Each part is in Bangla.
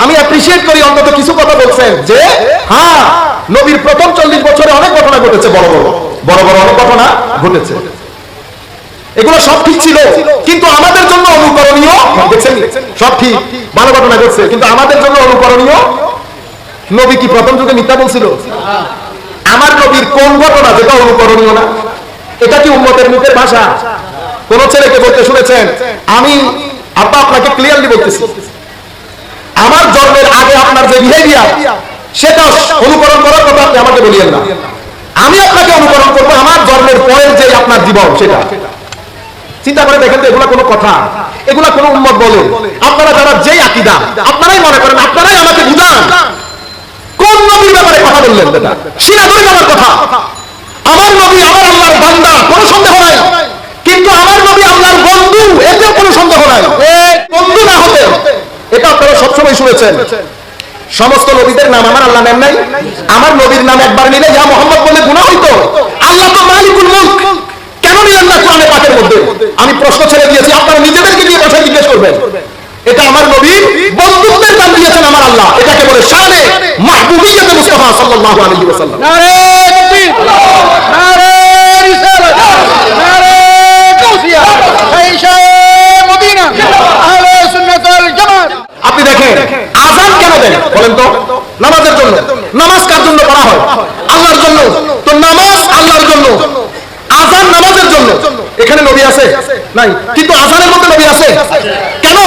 আমি অ্যাপ্রিশিয়েট করি অন্তত কিছু কথা বলছেন যে হ্যাঁ নবীর প্রথম 40 বছরে অনেক ঘটনা ঘটেছে, বড় বড় অনেক ঘটনা ঘটেছে, এগুলো সব ঠিক ছিল, কিন্তু আমাদের জন্য অনুকরণীয়। দেখছেন সব ঠিক, ভালো ঘটনা ঘটছে, কিন্তু আমাদের জন্য অনুকরণীয়। নবী কি প্রথম যুগে মিথ্যা বলছিল? আমার নবীর কোন ঘটনা যেটা অনুকরণীয় না? এটা কি উম্মতের মুখের ভাষা? কোন ছেলেকে বলতে শুনেছেন? আমি আব্বা আপনাকে ক্লিয়ারলি বলতেছি, আমার জন্মের আগে আপনার যে বিহেভিয়ার সেটা অনুকরণ করার কথা আপনি আমাকে বলিয়েন না। আমি আপনাকে অনুকরণ করবো আমার জন্মের পরের যে আপনার জীবন সেটা। চিন্তা করে দেখেন তো, এগুলা কোনো কথা? এগুলা কোন উম্মত বলে? আপনারা যারা যেই আকীদা, আপনারাই মনে করেন, আপনারাই আমাকে বুঝান কোন নবীর ব্যাপারে কথা বললেন। এটা শিরা ধরে আমার কথা। আমার নবী আমার আল্লাহর বান্দা, কোনো সন্দেহ নাই, কিন্তু আমার নবী আল্লাহর বন্ধু, এতেও কোনো সন্দেহ নাই। বন্ধু না হতে, এটা আপনারা সবসময় শুনেছেন, সমস্ত নবীদের নাম আমার আল্লাহ নেন নাই। আমার নবীর নাম একবার নিলে ইয়া মুহাম্মদ বলে গুনাহ হইতো। আল্লাহ তো মালিকুল মুলক, কেন নিলেন না কোরআনে পাকের মধ্যে? আমি প্রশ্ন ছেড়ে দিয়েছি, আপনারা নিজেদেরকে নিয়ে বসে জিজ্ঞেস করবেন। এটা আমার নবীর বন্ধুত্বের নাম দিয়েছেন আমার আল্লাহ, এটাকে বলে শানে মাহবুবিয়্যতে মুস্তাফা সাল্লাল্লাহু আলাইহি ওয়াসাল্লাম। নারে তাকবীর, নারে রিসালাত, নারে গাউসিয়া, আয়েশায়ে মদিনা, আহলে সুন্নাত ওয়াল জামাত। আপনি দেখেন আযান কেন দেন বলেন তো? নামাজের জন্য। নামাজ কার জন্য পড়া হয়? আল্লাহর জন্য। তো নামাজ আল্লাহর জন্য, আযান নামাজের জন্য। এখানে নবী আছে নাই, কিন্তু আযানের মধ্যে নবী আছে কেন?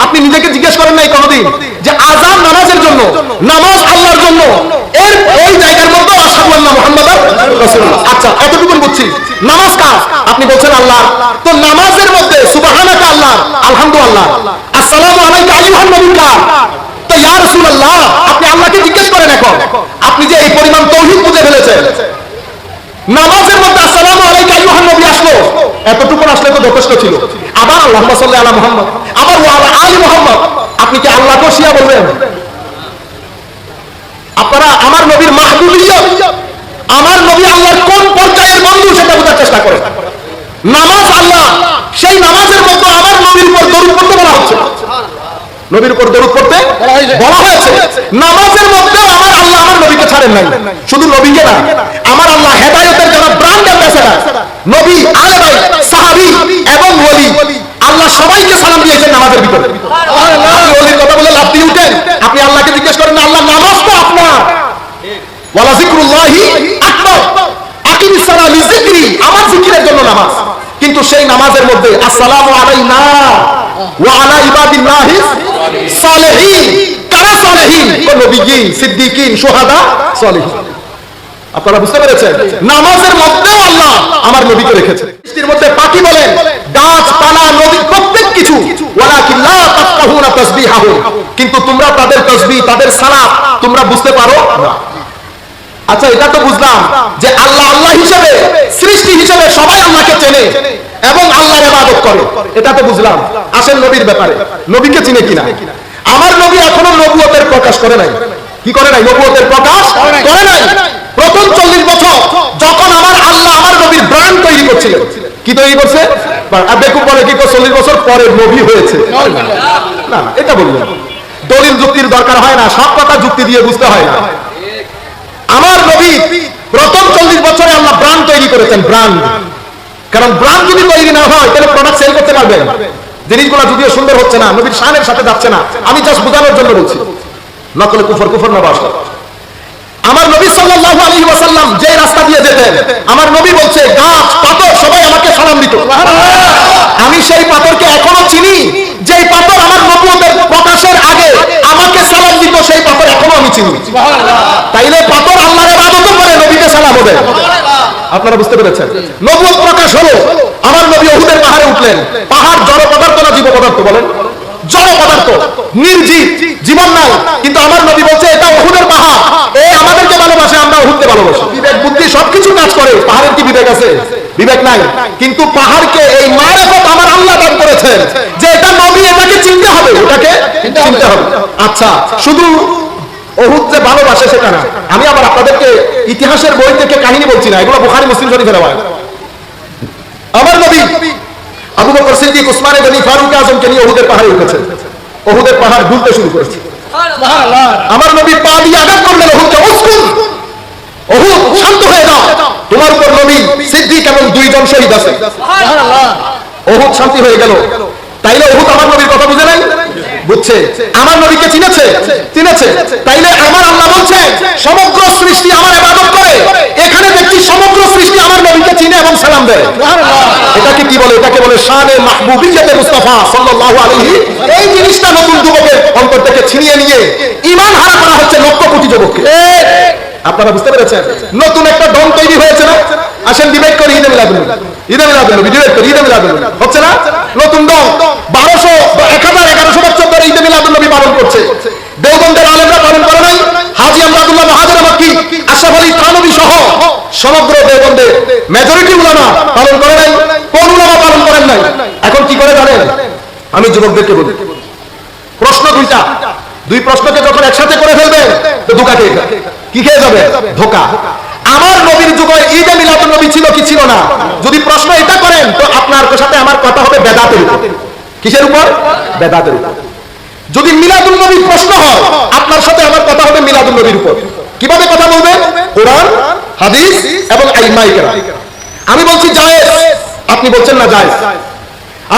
আপনি নিজেকে জিজ্ঞেস করেন নাই কোনদিন যে আযান নামাজের জন্য, নামাজ আল্লাহর জন্য, এর ওই জায়গার মধ্যে আশহাদু আন্না মুহাম্মাদার রাসূলুল্লাহ। আচ্ছা এতটুকু বুঝছি, নামাজ কার? আপনি বলছেন আল্লাহ। তো নামাজের মধ্যে সুবহানাকা আল্লাহ, আলহামদুলিল্লাহ, আসসালামু আলাইকা আইয়ুহান নবী কার? তো ইয়া রাসূলুল্লাহ, আপনি আল্লাহকে জিজ্ঞেস করেন এখন, আপনি যে এই পরিমাণ তাওহীদ বুঝে ফেলেছেন, নামাজের মধ্যে আসসালামু আলাইকা আইয়ুহান নবী আসলো, এতটুকু আসলে তো যথেষ্ট ছিল। আবার আল্লাহুম্মা সাল্লি আলা মুহাম্মদ, আবার ওয়া আলা আলি মুহাম্মদ, আপনি কি আল্লাহকে শিয়া বলবেন? আপনারা আমার নবীর মাহবুবিয়ত, আমার নবী আল্লাহর কোন পর্যায়ের বন্ধু সেটা বোঝার চেষ্টা করেন। নামাজ আল্লাহ, সেই নামাজের মধ্যে আমার নবীর উপর দরুদ পড়তে বলা হচ্ছে, নবীর উপর দরুদ পড়তে বলা হয়েছে। নামাজের মধ্যে আমার আল্লাহ আমার নবীকে ছাড়েন নাই, শুধু নবীকে না, আমার আল্লাহ হেদায়েতের যারা ব্র্যান্ড অ্যাম্বাসেডর, নবী, আলে বাইত, সাহাবী এবং ওলি, আল্লাহ সবাইকে সালাম দিয়েছেন নামাজের ভিতরে। আপনি ওলির কথা বলে লাফ দিয়ে উঠেন, আপনি আল্লাহকে জিজ্ঞেস করেন না আল্লাহ নামাজ তো আপনার, ওয়ালা যিকরুল্লাহি আকবার, আকিমিস সালাহ লিযিকরি, আমার জিকিরের জন্য নামাজ। কিন্তু সেই নামাজের মধ্যে আসসালামু আলাইনা ওয়া আলা ইবাদিল্লাহিস সালিহিন, কারা সালিহিন? নবীগণ, সিদ্দিকিন, শুহাদা, সালিহিন। আপনারা বুঝতে পেরেছেন? নামাজের মধ্যেও আল্লাহ আমার নবীকে রেখেছেন। সৃষ্টির মধ্যে পাখি বলেন, গাছপালা, নদী, প্রত্যেক কিছু, ওয়ালাকিন লা তাফকাহুনা তাসবিহাহুম, কিন্তু তোমরা তাদের তাসবিহ, তাদের সালাত তোমরা বুঝতে পারো না। আচ্ছা এটা তো বুঝলাম যে আল্লাহ আল্লাহ হিসেবে, সৃষ্টি হিসেবে সবাই আল্লাহকে চেনে এবং আল্লাহর ইবাদত করে, এটা তো বুঝলাম। আসেন নবীর ব্যাপারে, নবীকে চিনে কিনা? আমার নবী এখনো নবুয়তের প্রকাশ করে নাই। কি করে নাই? নবুয়তের প্রকাশ করে নাই। প্রথম 40 বছর যখন আমার আল্লাহ আমার নবীর ব্র্যান্ড তৈরি করছিলেন, কি তৈরি করছে? বেকুব বলে কি 40 বছর পরে নবী হয়েছে, না এটা বলবেন। দলিল যুক্তির দরকার হয় না, সব কথা যুক্তি দিয়ে বুঝতে হয় না। আমার নবী প্রথম 40 বছরে আল্লাহ ব্র্যান্ড তৈরি করেছেন, ব্র্যান্ড। কারণ ব্র্যান্ড যদি তৈরি না হয় তাহলে প্রোডাক্ট সেল করতে পারবেন। জিনিসগুলো যদিও সুন্দর হচ্ছে না, নবীর শানের সাথে যাচ্ছে না, আমি জাস্ট বোঝানোর জন্য বলছি, নকলে কুফর না বাস। আমার নবী সাল্লাল্লাহু আলাইহি ওয়াসাল্লাম যে রাস্তা দিয়ে যেতেন, আমার নবী বলছে গাছ, পাথর সবাই আমাকে সালাম দিত। আমি সেই পাথরকে এখনো চিনি, যেই পাথর আমার নবুয়তের প্রকাশের আগে আমাকে সালাম দিত, সেই পাথর এখনো আমি চিনি। তাইলে পাথর আল্লাহর ইবাদত করে, নবীকে সালাম হবে। আপনারা বুঝতে পেরেছেন? নবুয়ত প্রকাশ হলো, আমার নবী উহুদের পাহাড়ে উঠলেন। পাহাড় জড় পদার্থ না জীব পদার্থ? বলেন। জড় পদার্থ, নির্জীব, জীবন নাই, কিন্তু আমার নবী বলছে এটা উহুদের পাহাড়, এই আমাদেরকে ভালোবাসে, আমরা উহুদকে ভালোবাসি। বিবেক বুদ্ধি সবকিছু কাজ করে, পাহাড়ের কি বিবেক আছে? বিবেক নাই। কিন্তু পাহাড়কে এই মারেফত আমার আল্লাহ দান করেছেন যে এটা নবী, এটাকে চিনতে হবে, ওটাকে চিনতে হবে। আচ্ছা শুধু উহুদ যে ভালোবাসে সেটা না, আমি আবার আপনাদেরকে ইতিহাসের বই থেকে কাহিনী বলছি না, এগুলো বুখারী মুসলিম শরীফের রাওয়ায়াত। আমার নবী আবু বকর সিদ্দিক, উসমান গনি, ফারুক আজমকে নিয়ে উহুদের পাহাড়ে উঠেছেন। উহুদের পাহাড় দুলতে শুরু করেছে। আমার নবী পা দিয়ে আঘাত করলেন উহুদকে, উসকুন উহুদ শান্ত হয়ে যাও, তোমার উপর নবী সিদ্দিক এবং দুইজন শহীদ আছে। উহুদ শান্তি হয়ে গেল। তাইলে উহুদ আমার নবীর কথা বুঝে নাই? বুঝছে। আমার নবীকে চিনেছে? চিনেছে। তাইলে আমার আল্লাহ বলছে সমগ্র সৃষ্টি আমার ইবাদত করে, এখানে দেখছি সমগ্র সৃষ্টি আমার নবীকে চিনে এবং সালাম দেয়। এটাকে কি বলে? এটাকে বলে শানে মাহবুবিয়্যতে মুস্তাফা সাল্লাল্লাহু আলাইহি। এই জিনিসটা নতুন যুবকের অন্তর থেকে ছিনিয়ে নিয়ে ঈমান হারা করা হচ্ছে লক্ষ কোটি যুবককে। আপনারা বুঝতে পেরেছেন? নতুন একটা দল তৈরি হয়েছে না? আসেন ডিবেট করি ঈদে মিলাদুন নবী, ঈদে মিলাদুন নবী, ডিবেট করি ঈদে মিলাদুন নবী, হচ্ছে না? নতুন দল 1200 1100 বছর ধরে ঈদে মিলাদুন নবী পালন করছে। দেওবন্দের আলেমরা পালন করে নাই? হাজী আমদাদুল্লাহ মহাজের মাক্কি, আশরাফ আলী থানভী সহ সমগ্র দেওবন্দের মেজরিটি উলামা পালন করে নাই? কোন উলামা পালন করেন নাই? এখন কি করে জানেন? আমি যুবকদেরকে বলি, প্রশ্ন দুইটা, দুই প্রশ্নকে যখন একসাথে করে ফেলবে তো ধোঁকা খেয়ে যাবে। কি খেয়ে যাবে? ধোঁকা। আমার নবীর যুগে ঈদে মিলাদুন নবী ছিল কি ছিল না? যদি প্রশ্ন এটা করেন তো আপনার সাথে আমার কথা হবে বেদাতের উপর। কিসের উপর? বেদাতের উপর। যদি মিলাদুন নবী প্রশ্ন হয় আপনার সাথে আমার কথা হবে মিলাদুন নবীর উপর। কিভাবে কথা বলবেন? কোরআন, হাদিস এবং আইম্মায়ে কেরাম। আমি বলছি জায়েজ, আপনি বলছেন না জায়েজ।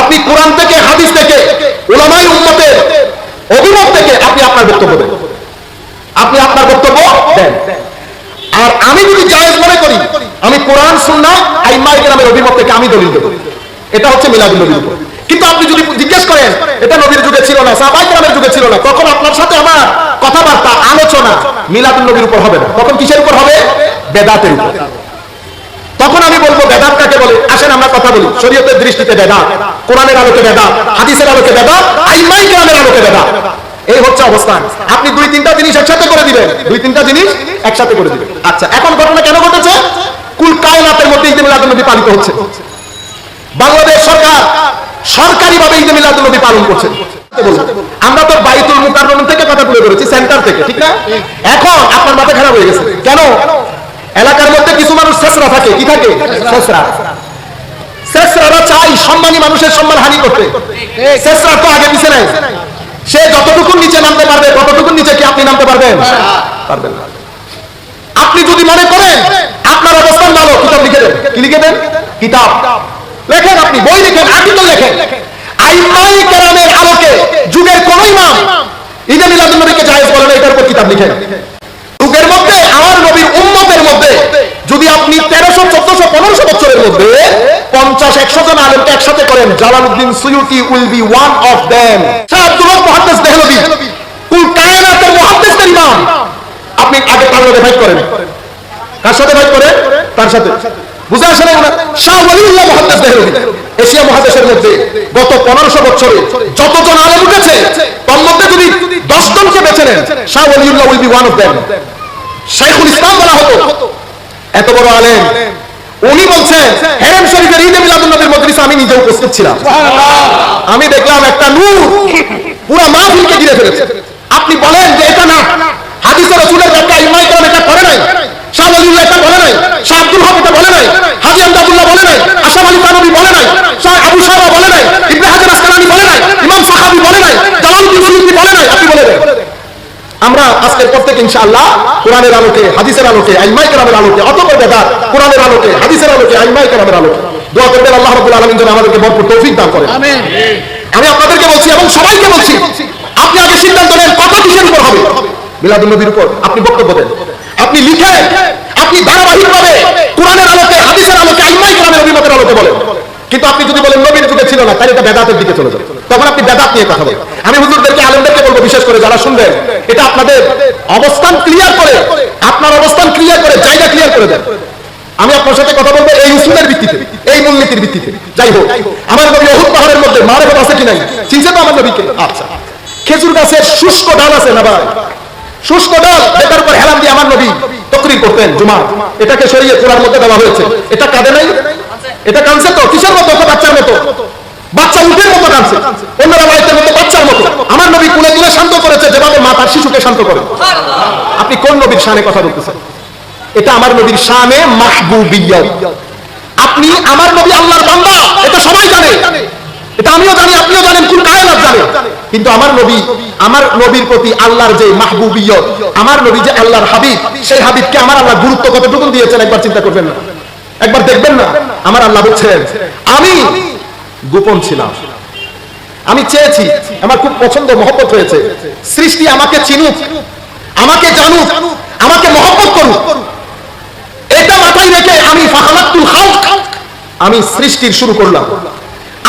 আপনি কোরআন থেকে, হাদিস থেকে, উলামায়ে উম্মতের অভিমত থেকে আপনি আপনার বক্তব্য দেন, আপনি আপনার বক্তব্য দেন। আর আমি যদি জায়েজ মনে করি, আমি কোরআন, সুন্নাহ, আইম্মায়ে কেরামের অভিমত থেকে আমি দলিল দেব। এটা হচ্ছে মিলাদুন নবীর উপর। কিন্তু আপনি যদি জিজ্ঞেস করেন এটা নবীর যুগে ছিল না, সাহাবায়ে কেরামের যুগে ছিল না, তখন আপনার সাথে আমার কথাবার্তা, আলোচনা মিলাদুন নবীর উপর হবে না। তখন কিসের উপর হবে? বেদাতের উপর। তখন আমি বলবো বেদাত কাকে বলে। আসেন আমরা কথা বলি শরীয়তের দৃষ্টিতে বেদাত, কোরআনের আলোকে বেদাত, হাদিসের আলোকে বেদাত, আইম্মায়ে কেরামের আলোকে বেদাত। এই হচ্ছে অবস্থান। আপনি দুই তিনটা জিনিস একসাথে করে দিবেন, দুই তিনটা জিনিস একসাথে করে দিবেন। আচ্ছা, এখন ঘটনা কেন ঘটেছে? কুল কায়নাতের মধ্যে ঈদে মিলাদুন নবী পালিত হচ্ছে। বাংলাদেশ সরকার সরকারিভাবে ঈদে মিলাদুন নবী পালন করছে। আমরা তো বাইতুল মুকাররম থেকে কথা তুলে ধরেছি, সেন্টার থেকে, ঠিক না? এখন আপনার মাথা খারাপ হয়ে গেছে কেন? এলাকার মধ্যে কিছু মানুষ শেষরা থাকে। কি থাকে? শেষরা। শেষরারা চাই সম্মানী মানুষের সম্মান হানি করতে। শেষরা তো আগে পিছে নাই। সে যতটুকু নিচে নামতে পারবে ততটুকু নিচে কি আপনি নামতে পারবেন? পারবেন না। আপনি যদি মনে করেন আপনার অবস্থান ভালো, কিতাব লিখে দেন। কি লিখে দেন? কিতাব লেখেন, আপনি বই লিখেন, আর্টিকেল লেখেন। আইম্মায়ে কেরামের আলোকে যুগের কোন ইমাম ঈদে মিলাদুন নবীকে জায়েজ বলে না, এটার উপর কিতাব লিখেন। যুগের মধ্যে আমার নবীর উম্মতের মধ্যে যদি আপনি 1300, 1400, 1500 বছরের মধ্যে 50-100 জন আলেমকে একসাথে করেন, Jalaluddin Suyuti will be one of them. Shah Abdul Haq Muhaddith Dehlavi কুল কায়নাতের মুহাদ্দিসদের ইমাম। আপনি আগে তার সাথে ফাইট করেন। কার সাথে ফাইট করেন? তার সাথে। বুঝে আসে না? শাহ ওয়ালিউল্লাহ মুহাদ্দিস দেহলভী এশিয়া মহাদেশের মধ্যে গত 1500 বছরে যতজন আলেম উঠেছে তার মধ্যে যদি 10 জনকে বেছে নেন, Shah Waliullah will be one of them. শাইখুল ইসলাম বলা হতো, এত বড় আলেম। উনি বলছেন হেরেম শরীফের ঈদে মিলাদুন নবীর মজলিসে আমি নিজে উপস্থিত ছিলাম। আমি দেখলাম একটা নূর পুরো মাহফিলকে ঘিরে ফেলেছে। আপনি বলেন যে এটা না, হাদিসে রাসূলের ব্যাখ্যা আইম্মায়ে কেরাম এটা করে নাই, শাহ ওয়ালিউল্লাহ এটা বলে নাই, শাহ আব্দুল হক এটা বলে নাই, হাজী আমদাদুল্লাহ বলে নাই, আশরাফ আলী থানভী বলে নাই, শাহ আবু শাহবা বলে নাই, ইবনে হাজার আসকালানী বলে নাই, ইমাম সাহাবী বলে নাই, জালালউদ্দিন সুয়ুতি বলে নাই। আপনি বলে দেন। আমরা আজকের পর থেকে ইনশাআল্লাহ কোরআনের আলোকে, হাদিসের আলোকে, আইম্মায়ে কেরামের আলোকে, অতঃপর বেদাত, কোরআনের আলোকে, হাদিসের আলোকে, আইম্মায়ে কেরামের আলোকে দোয়া করবেন আল্লাহ রাব্বুল আলামিন যেন আমাদেরকে ভরপুর তৌফিক দান করেন। আমিন। আমি আপনাদেরকে বলছি এবং সবাইকে বলছি, আপনি আগে সিদ্ধান্ত নেন কথা কিসের উপর হবে। মিলাদুন নবীর উপর আপনি বক্তব্য দেন, আপনি লিখেন, আপনি ধারাবাহিকভাবে কোরআনের আলোকে, হাদিসের আলোকে, আইম্মায়ে কেরামের অভিমতের আলোকে বলেন। কিন্তু আপনি যদি বলেন নবীর যুগে ছিল না, তাহলে এটা বেদাতের দিকে চলে যাবে। তখন আপনি বেদাত নিয়ে কথা বলেন। আমি হুজুরদেরকে, আলেমদেরকে বলবো, বিশেষ করে যারা শুনবেন, এটা আপনাদের অবস্থান ক্লিয়ার করে, আপনার অবস্থান ক্লিয়ার করে, জায়গা ক্লিয়ার করে দেন। আমি আপনার সাথে কথা বলবো এই উসুলের ভিত্তিতে, এই মূলনীতির ভিত্তিতে। যাই হোক, আমার নবী উহুদ পাহাড়ের মধ্যে মারেফত আছে কি নাই? চিনছে তো আমার নবীকে? আচ্ছা, খেজুর গাছের শুষ্ক ডাল আছে না ভাই? শুষ্ক ডাল এটার উপর হেলাম দিয়ে আমার নবী তাকরীর করতেন জুমা। এটাকে সরিয়ে কোরআনের মধ্যে দেওয়া হয়েছে। এটা কাঁদে নাই? এটা কাঁদছে তো কিসের মতো? বাচ্চার মতো, বাচ্চা উঠের মতো কাঁদছে, অন্য রাওয়ায়াতের মতো বাচ্চার মতো। আমার নবী কোলে তুলে শান্ত করেছে যেভাবে মা তার শিশুকে শান্ত করে। আপনি কোন নবীর শানে কথা বলতেছেন? এটা আমার নবীর শানে মাহবুবিয়্যাত। আপনি আমার নবী আল্লাহর বান্দা, এটা সবাই জানে। এটা আমিও জানি, আপনিও জানেন, কুল কায়নাত জানে। কিন্তু আমার নবীর প্রতি আল্লাহর যে মাহবুবিয়ত, আমার নবী যে আল্লাহর হাবিব, সেই হাবিবকে আমার আল্লাহ গুরুত্ব কতটুকু দিয়েছেন একবার চিন্তা করবেন না? একবার দেখবেন না? আমার আল্লাহ বলছেন, আমি গোপন ছিলাম, আমি চেয়েছি, আমার খুব পছন্দ মহব্বত হয়েছে, সৃষ্টি আমাকে চিনুক, আমাকে জানুক, আমাকে মহব্বত করুক, এটা মাথায় রেখে আমি ফাখালাতুল খালক, আমি সৃষ্টির শুরু করলাম।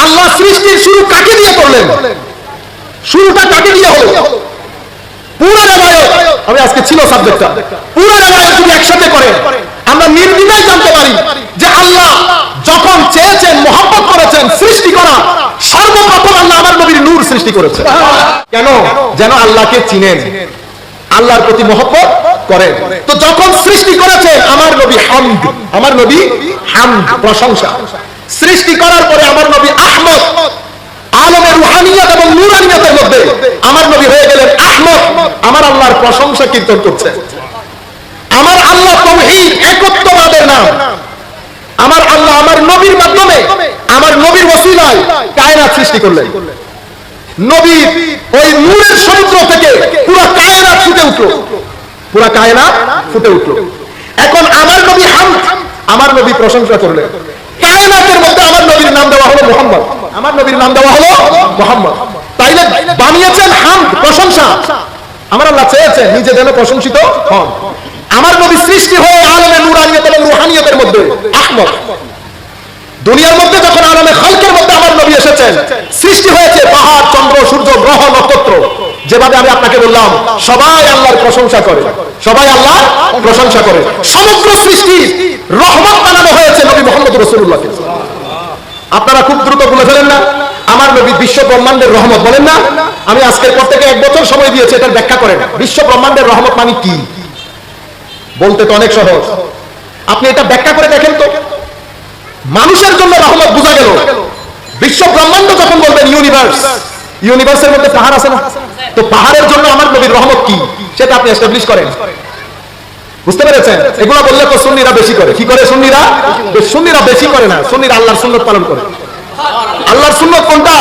আল্লাহ সৃষ্টির শুরু কাকে দিয়ে করলেন? শুরুটা কাকে দিয়ে হলো? পুরো রেওয়ায়ত, আমি আজকে ছিল সাবজেক্টটা, পুরো রেওয়ায়ত যদি একসাথে করে আমরা নির্দ্বিধায় জানতে পারি যে আল্লাহ যখন চেয়েছেন, মহব্বত করেছেন সৃষ্টি করা, সর্বপ্রথম আল্লাহ আমার নবীর নূর সৃষ্টি করেছেন। কেন? যেন আল্লাহকে চিনেন, আল্লাহর প্রতি মহব্বত করেন। তো যখন সৃষ্টি করেছেন আমার নবী হামদ, আমার নবী হামদ, প্রশংসা। সৃষ্টি করার পরে আমার নবী আহমদ, আলমের রুহানিয়ত এবং নূরানিয়তের মধ্যে আমার নবী হয়ে গেলেন আহমদ, আমার আল্লাহর প্রশংসা কীর্তন করছেন। আমার আল্লাহ তাওহীদ, একত্ববাদের নাম। আমার আল্লাহ আমার নবীর মাধ্যমে, আমার নবীর ওসিলায় কায়নাত সৃষ্টি করলেন। নবীর ওই নূরের সমুদ্র থেকে পুরো কায়নাত ফুটে উঠলো, পুরো কায়নাত ফুটে উঠলো। এখন আমার নবী হামদ, আমার নবী প্রশংসা করলেন। কায়নাতের মধ্যে আমার নবীর নাম দেওয়া হলো মুহাম্মদ, আমার নবীর নাম দেওয়া হলো মুহাম্মদ। তাইলে বানিয়েছেন হামদ, প্রশংসা। আমার আল্লাহ চেয়েছেন নিজে যেন প্রশংসিত হন। আমার নবী সৃষ্টি হয়ে আলমে নূরানিয়ত এবং রুহানিয়তের মধ্যে আহমদ। দুনিয়ার মধ্যে যখন আলমে খালকের মধ্যে আমার নবী এসেছেন, সৃষ্টি হয়েছে পাহাড়, চন্দ্র, সূর্য, গ্রহ, নক্ষত্র। যেভাবে আমি আপনাকে বললাম, সবাই আল্লাহর প্রশংসা করে, সবাই আল্লাহর প্রশংসা করে। সমগ্র সৃষ্টি রহমত বানানো হয়েছে নবী মুহাম্মদ রাসূলুল্লাহকে। আপনারা খুব দ্রুত বলে ফেলেন না, আমার নবী বিশ্ব ব্রহ্মাণ্ডের রহমত, বলেন না? আমি আজকের পর থেকে 1 বছর সময় দিয়েছি এটার ব্যাখ্যা করেন। বিশ্ব ব্রহ্মাণ্ডের রহমত মানে কি? বলতে তো অনেক সহজ, আপনি এটা ব্যাখ্যা করে দেখেন তো। মানুষের জন্য রহমত বোঝা গেল। বিশ্ব ব্রহ্মাণ্ড যখন বলবেন ইউনিভার্স, ইউনিভার্সের মধ্যে পাহাড় আছে না? তো পাহাড়ের জন্য আমার নবীর রহমত কি, সেটা আপনি এস্টাবলিশ করেন। বুঝতে পেরেছেন? এগুলো বললে তো সুন্নিরা বেশি করে। কি করে সুন্নিরা? সুন্নিরা বেশি করে না, সুন্নিরা আল্লাহর সুন্নত পালন করে। আল্লাহর সুন্নত কোনটা?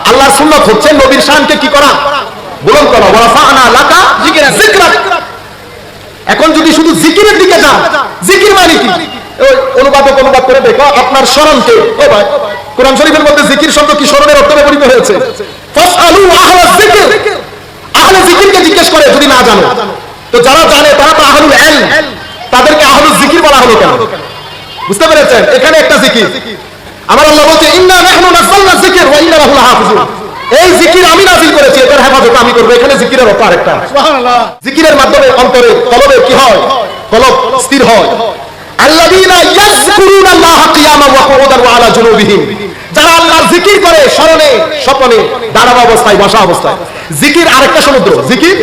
আল্লাহর সুন্নত হচ্ছে নবীর শানকে কি করা? বুলন্দ করা। ওয়া রাফা'না লাকা যিকরাক। এখন যদি শুধু জিকিরের দিকে যান, জিকির মানে কি? ওই অনুবাদ করে দেখো আপনার স্মরণকে। ও ভাই, কোরআন শরীফের মধ্যে জিকির শব্দ কি স্মরণের অর্থে ব্যবহৃত হয়েছে? ফাসআলু আহলা যিকর, আহলে জিকিরকে জিজ্ঞেস করে যদি না জানো। তো যারা জানে তারা তো আহলুল ইলম, তাদেরকে আহলুল জিকির বলা হলো কেন? বুঝতে পেরেছেন? এখানে একটা জিকির। আমার আল্লাহ বলছে ইন্না নাহনু নাযালনা যিকর ওয়া ইন্না লাহু লাহাফিজুন। এই জিকির আমি নাযিল করেছি, এটার হেফাজত আমি করব। এখানে জিকিরের অর্থ আরেকটা। সুবহানাল্লাহ। জিকিরের মাধ্যমে অন্তরে, কলবে কি হয়? কলব স্থির হয়। আল্লাযীনা ইয়াযকুরুনাল্লাহা কিয়ামান ওয়া কুউদান ওয়া আলা জুনুবিহিম। যারা আল্লাহর জিকির করে স্মরণে, স্বপনে, দাঁড়ানো অবস্থায়, বসা অবস্থায়। জিকির আরেকটা সমুদ্র, জিকির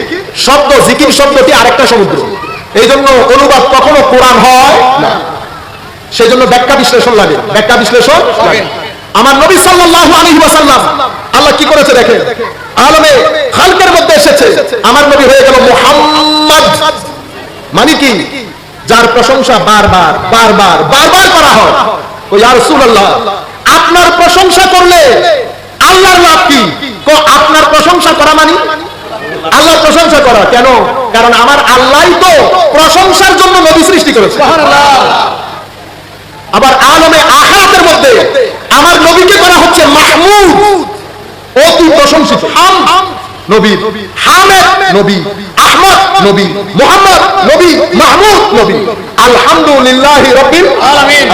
শব্দ, জিকির শব্দটি আরেকটা সমুদ্র। এই জন্য অনুবাদ কখনো কোরআন হয় না, সেই জন্য ব্যাখ্যা বিশ্লেষণ লাগে, ব্যাখ্যা বিশ্লেষণ লাগে। আমার নবী সাল্লাল্লাহু আলাইহি ওয়াসাল্লাম আল্লাহ কি করেছে দেখেন, আলমে খালকের মধ্যে এসেছে, আমার নবী হয়ে গেল মুহাম্মদ। মানে কি? যার প্রশংসা বারবার বারবার বারবার করা হয়। ও ইয়া রাসূলুল্লাহ, আপনার প্রশংসা করলে আল্লাহর লাভ কি? আপনার প্রশংসা করা মানে আল্লাহর প্রশংসা করা। কেন? কারণ আমার আল্লাহই তো প্রশংসার জন্য নবী সৃষ্টি করেছে। সুবহানাল্লাহ। আবার আলমে আখিরাতের মধ্যে আমার নবীকে করা হচ্ছে মাহমুদ, অতি প্রশংসিত। নবী, হামেদ নবী, আহমদ নবী, মুহাম্মদ নবী, মাহমুদ নবী। আলহামদুলিল্লাহি রাব্বিল আলামিন।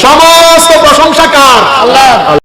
সমস্ত প্রশংসা কার? আল্লাহ।